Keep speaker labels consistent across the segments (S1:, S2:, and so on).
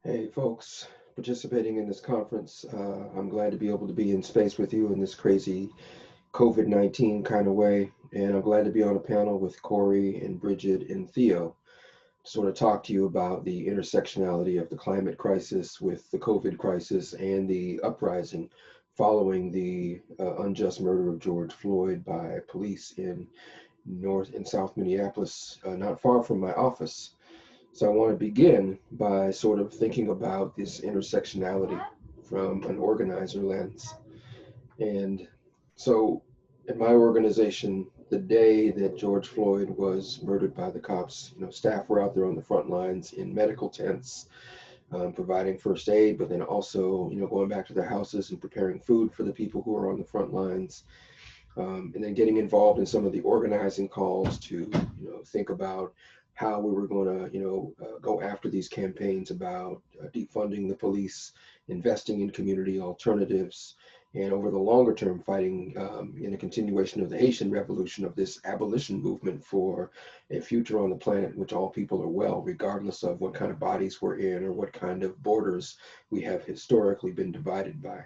S1: Hey, folks, participating in this conference. I'm glad to be able to be in space with you in this crazy COVID-19 kind of way. And I'm glad to be on a panel with Corey and Bridget and Theo to sort of talk to you about the intersectionality of the climate crisis with the COVID crisis and the uprising following the unjust murder of George Floyd by police in North and South Minneapolis, not far from my office. So I want to begin by sort of thinking about this intersectionality from an organizer lens. And so in my organization, the day that George Floyd was murdered by the cops, staff were out there on the front lines in medical tents, providing first aid, but then also, going back to their houses and preparing food for the people who are on the front lines. And then getting involved in some of the organizing calls to, think about how we were going to, go after these campaigns about defunding the police, investing in community alternatives, and over the longer term, fighting in a continuation of the Haitian Revolution of this abolition movement for a future on the planet in which all people are well, regardless of what kind of bodies we're in or what kind of borders we have historically been divided by.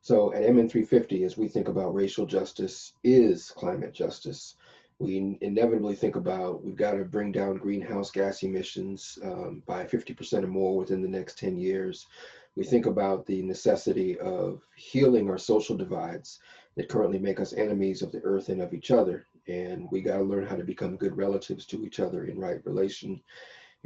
S1: So at MN350, as we think about racial justice is climate justice. We inevitably think about we've got to bring down greenhouse gas emissions by 50% or more within the next 10 years. We think about the necessity of healing our social divides that currently make us enemies of the earth and of each other. And we got to learn how to become good relatives to each other in right relation.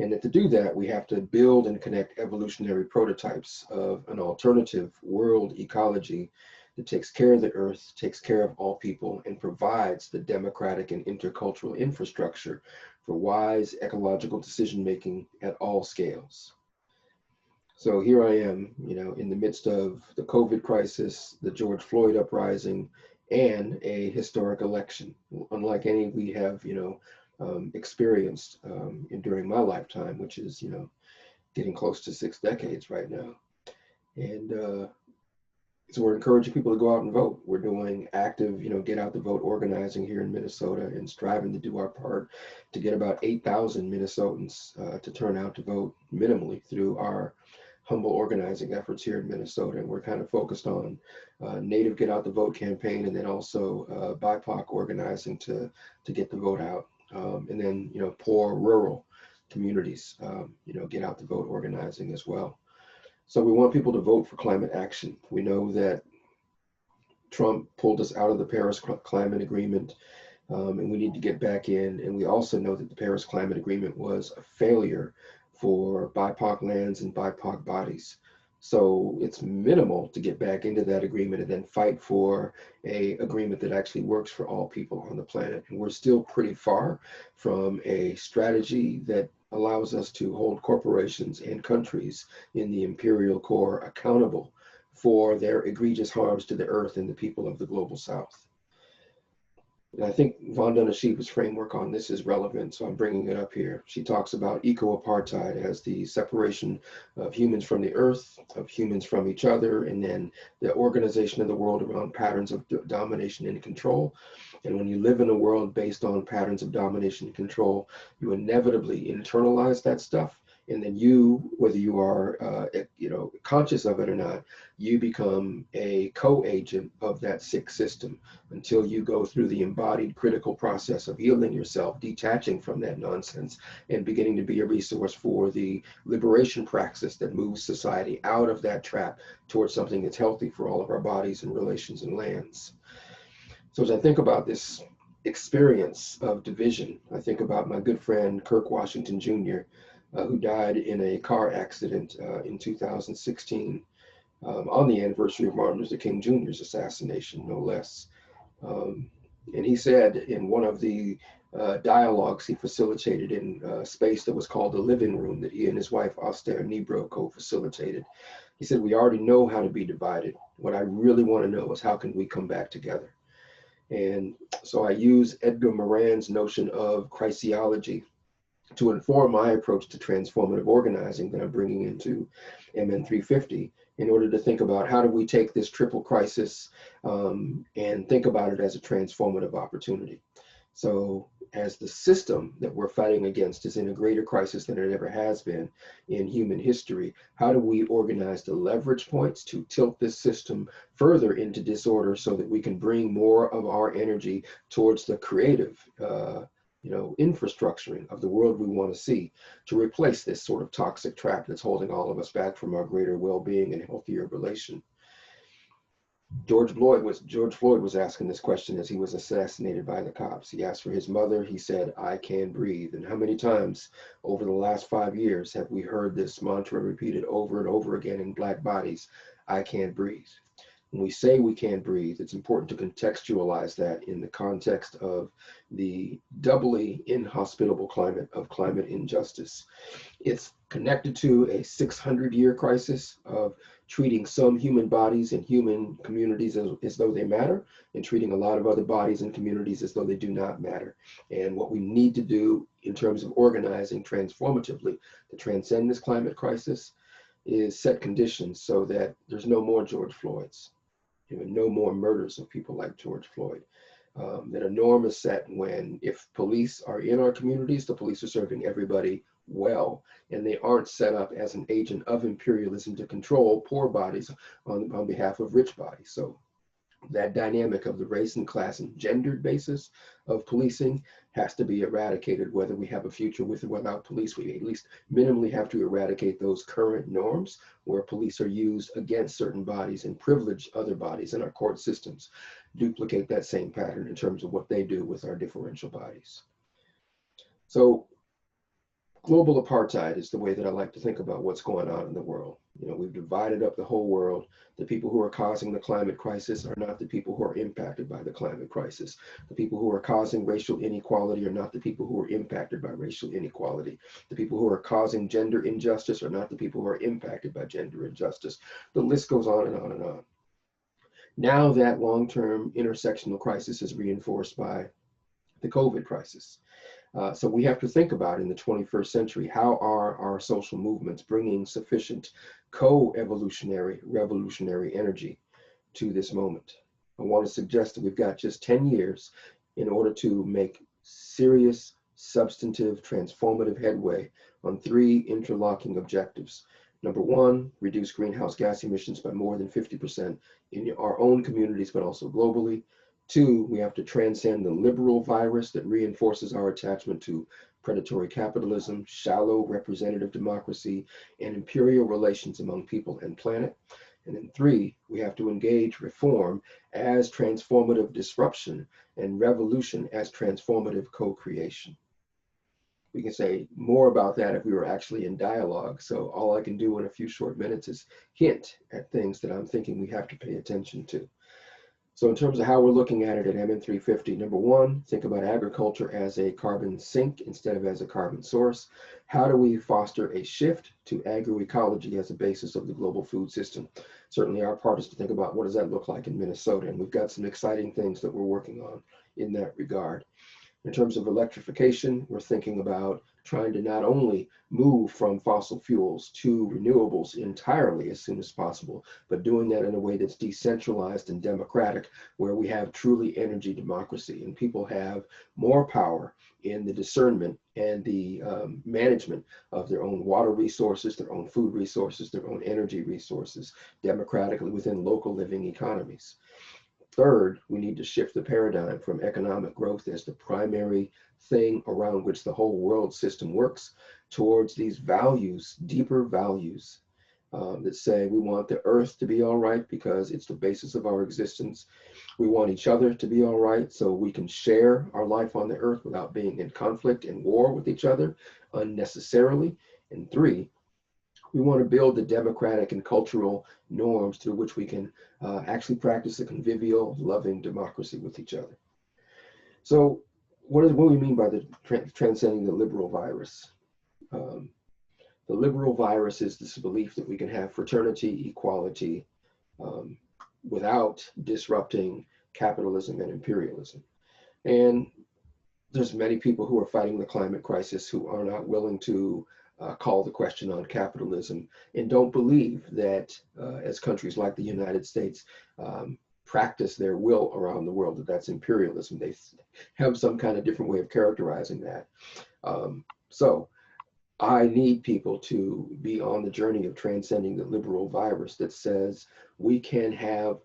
S1: And that to do that, we have to build and connect evolutionary prototypes of an alternative world ecology that takes care of the earth, takes care of all people, and provides the democratic and intercultural infrastructure for wise ecological decision-making at all scales. So here I am, in the midst of the COVID crisis, the George Floyd uprising, and a historic election, unlike any we have, experienced during my lifetime, which is, getting close to 6 decades right now. And so we're encouraging people to go out and vote. We're doing active, get out the vote organizing here in Minnesota and striving to do our part to get about 8,000 Minnesotans to turn out to vote minimally through our humble organizing efforts here in Minnesota. And we're kind of focused on Native Get Out the Vote campaign and then also BIPOC organizing to get the vote out. And then, poor rural communities, get out the vote organizing as well. So we want people to vote for climate action. We know that Trump pulled us out of the Paris Climate Agreement, and we need to get back in. And we also know that the Paris Climate Agreement was a failure for BIPOC lands and BIPOC bodies. So it's minimal to get back into that agreement and then fight for a agreement that actually works for all people on the planet. And we're still pretty far from a strategy that allows us to hold corporations and countries in the imperial core accountable for their egregious harms to the earth and the people of the global south. And I think Vandana Shiva's framework on this is relevant, so I'm bringing it up here. She talks about eco-apartheid as the separation of humans from the earth, of humans from each other, and then the organization of the world around patterns of domination and control. And when you live in a world based on patterns of domination and control, you inevitably internalize that stuff. And then you, whether you are, conscious of it or not, you become a co-agent of that sick system until you go through the embodied critical process of healing yourself, detaching from that nonsense, and beginning to be a resource for the liberation praxis that moves society out of that trap towards something that's healthy for all of our bodies and relations and lands. So as I think about this experience of division, I think about my good friend Kirk Washington Jr., who died in a car accident in 2016 on the anniversary of Martin Luther King Jr.'s assassination, no less. And he said in one of the dialogues he facilitated in a space that was called the living room that he and his wife Aster Nibro co-facilitated, he said, "We already know how to be divided. What I really want to know is how can we come back together?" And so I use Edgar Morin's notion of crisiology to inform my approach to transformative organizing that I'm bringing into MN350 in order to think about how do we take this triple crisis and think about it as a transformative opportunity. So as the system that we're fighting against is in a greater crisis than it ever has been in human history, how do we organize the leverage points to tilt this system further into disorder so that we can bring more of our energy towards the creative, infrastructuring of the world we want to see, to replace this sort of toxic trap that's holding all of us back from our greater well-being and healthier relation. George Floyd was asking this question as he was assassinated by the cops. He asked for his mother. He said, "I can breathe." And how many times over the last 5 years have we heard this mantra repeated over and over again in Black bodies? I can't breathe. When we say we can't breathe, it's important to contextualize that in the context of the doubly inhospitable climate of climate injustice. It's connected to a 600-year crisis of treating some human bodies and human communities as though they matter, and treating a lot of other bodies and communities as though they do not matter. And what we need to do in terms of organizing transformatively to transcend this climate crisis is set conditions so that there's no more George Floyds, no more murders of people like George Floyd. That a norm is set when, if police are in our communities, the police are serving everybody well, and they aren't set up as an agent of imperialism to control poor bodies on behalf of rich bodies. So that dynamic of the race and class and gendered basis of policing has to be eradicated, whether we have a future with or without police. We at least minimally have to eradicate those current norms where police are used against certain bodies and privilege other bodies, in our court systems duplicate that same pattern in terms of what they do with our differential bodies. So global apartheid is the way that I like to think about what's going on in the world. We've divided up the whole world. The people who are causing the climate crisis are not the people who are impacted by the climate crisis. The people who are causing racial inequality are not the people who are impacted by racial inequality. The people who are causing gender injustice are not the people who are impacted by gender injustice. The list goes on and on and on. Now that long-term intersectional crisis is reinforced by the COVID crisis. So we have to think about, in the 21st century, how are our social movements bringing sufficient co-evolutionary, revolutionary energy to this moment? I want to suggest that we've got just 10 years in order to make serious, substantive, transformative headway on 3 interlocking objectives. Number 1, reduce greenhouse gas emissions by more than 50% in our own communities, but also globally. 2, we have to transcend the liberal virus that reinforces our attachment to predatory capitalism, shallow representative democracy, and imperial relations among people and planet. And then 3, we have to engage reform as transformative disruption and revolution as transformative co-creation. We can say more about that if we were actually in dialogue. So all I can do in a few short minutes is hint at things that I'm thinking we have to pay attention to. So in terms of how we're looking at it at MN 350, number 1, think about agriculture as a carbon sink instead of as a carbon source. How do we foster a shift to agroecology as a basis of the global food system? Certainly our part is to think about what does that look like in Minnesota, and we've got some exciting things that we're working on in that regard. In terms of electrification, we're thinking about trying to not only move from fossil fuels to renewables entirely as soon as possible, but doing that in a way that's decentralized and democratic, where we have truly energy democracy and people have more power in the discernment and the management of their own water resources, their own food resources, their own energy resources, democratically within local living economies. Third, we need to shift the paradigm from economic growth as the primary thing around which the whole world system works towards these values, deeper values that say we want the earth to be all right because it's the basis of our existence. We want each other to be all right so we can share our life on the earth without being in conflict and war with each other unnecessarily. And 3, we want to build the democratic and cultural norms through which we can actually practice a convivial, loving democracy with each other. So what do we mean by the transcending the liberal virus? The liberal virus is this belief that we can have fraternity, equality, without disrupting capitalism and imperialism. And there's many people who are fighting the climate crisis who are not willing to call the question on capitalism and don't believe that as countries like the United States practice their will around the world, that's imperialism. They have some kind of different way of characterizing that. So I need people to be on the journey of transcending the liberal virus that says we can have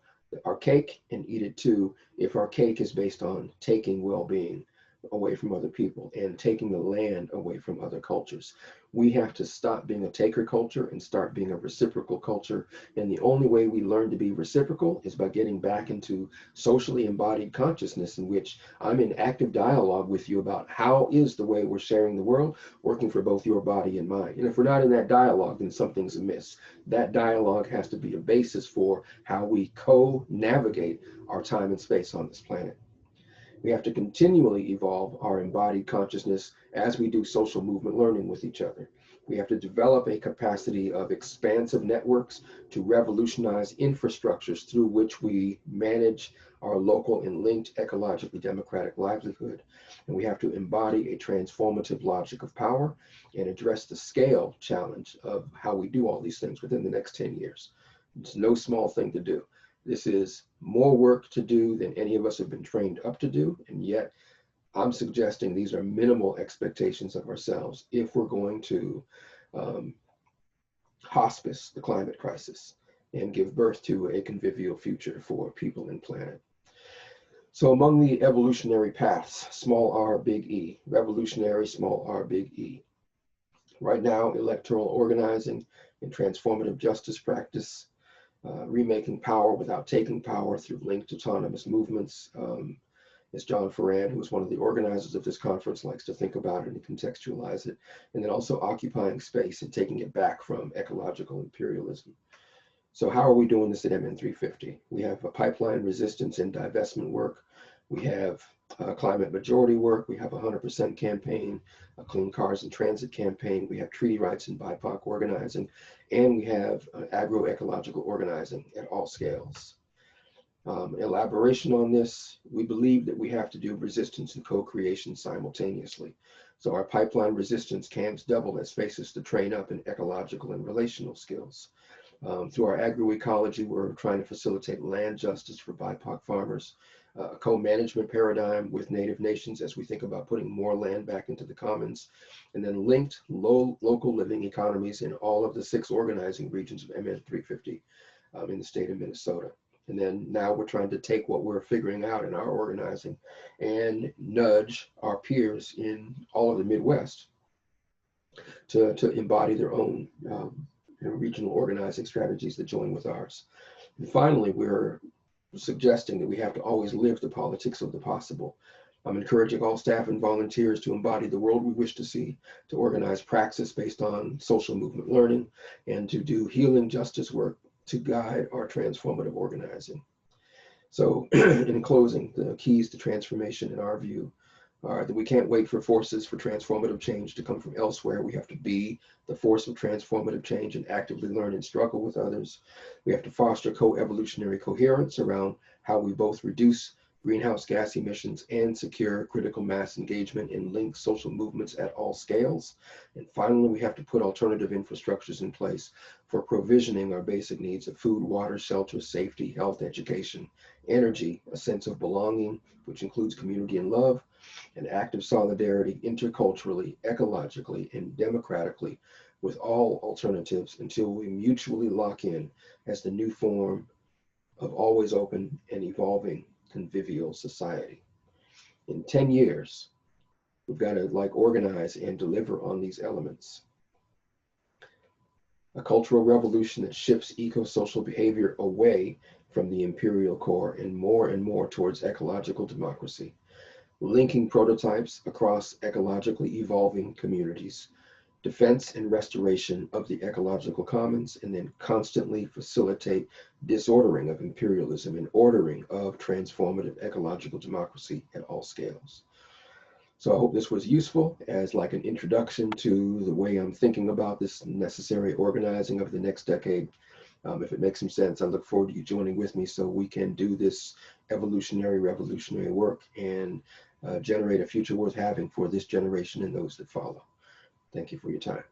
S1: our cake and eat it too, if our cake is based on taking well-being away from other people and taking the land away from other cultures. We have to stop being a taker culture and start being a reciprocal culture. And the only way we learn to be reciprocal is by getting back into socially embodied consciousness, in which I'm in active dialogue with you about how is the way we're sharing the world working for both your body and mine. And if we're not in that dialogue, then something's amiss. That dialogue has to be a basis for how we co-navigate our time and space on this planet. We have to continually evolve our embodied consciousness as we do social movement learning with each other. We have to develop a capacity of expansive networks to revolutionize infrastructures through which we manage our local and linked ecologically democratic livelihood. And we have to embody a transformative logic of power and address the scale challenge of how we do all these things within the next 10 years. It's no small thing to do. This is more work to do than any of us have been trained up to do, and yet I'm suggesting these are minimal expectations of ourselves if we're going to hospice the climate crisis and give birth to a convivial future for people and planet. So among the evolutionary paths, small r, big E, revolutionary, small r, big E. Right now, electoral organizing and transformative justice practice, remaking power without taking power through linked autonomous movements, as John Ferrand, who was one of the organizers of this conference, likes to think about it and contextualize it, and then also occupying space and taking it back from ecological imperialism. So how are we doing this at MN350? We have a pipeline resistance and divestment work. We have climate majority work. We have a 100% campaign, a clean cars and transit campaign. We have treaty rights and BIPOC organizing, and we have agroecological organizing at all scales. Elaboration on this, we believe that we have to do resistance and co-creation simultaneously. So our pipeline resistance camps double as spaces to train up in ecological and relational skills. Through our agroecology, we're trying to facilitate land justice for BIPOC farmers, a co-management paradigm with Native nations as we think about putting more land back into the commons, and then linked local living economies in all of the 6 organizing regions of MN350 in the state of Minnesota. And then now we're trying to take what we're figuring out in our organizing and nudge our peers in all of the Midwest to embody their own regional organizing strategies that join with ours. And finally, we're suggesting that we have to always live the politics of the possible. I'm encouraging all staff and volunteers to embody the world we wish to see, to organize praxis based on social movement learning, and to do healing justice work to guide our transformative organizing. So in closing, the keys to transformation in our view are that we can't wait for forces for transformative change to come from elsewhere. We have to be the force of transformative change and actively learn and struggle with others. We have to foster co-evolutionary coherence around how we both reduce greenhouse gas emissions and secure critical mass engagement in linked social movements at all scales. And finally, we have to put alternative infrastructures in place for provisioning our basic needs of food, water, shelter, safety, health, education, energy, a sense of belonging, which includes community and love, and active solidarity interculturally, ecologically, and democratically with all alternatives until we mutually lock in as the new form of always open and evolving convivial society. In 10 years, we've got to organize and deliver on these elements. A cultural revolution that shifts eco-social behavior away from the imperial core and more towards ecological democracy, linking prototypes across ecologically evolving communities, defense and restoration of the ecological commons, and then constantly facilitate disordering of imperialism and ordering of transformative ecological democracy at all scales. So I hope this was useful as like an introduction to the way I'm thinking about this necessary organizing of the next decade. If it makes some sense, I look forward to you joining with me so we can do this evolutionary, revolutionary work and generate a future worth having for this generation and those that follow. Thank you for your time.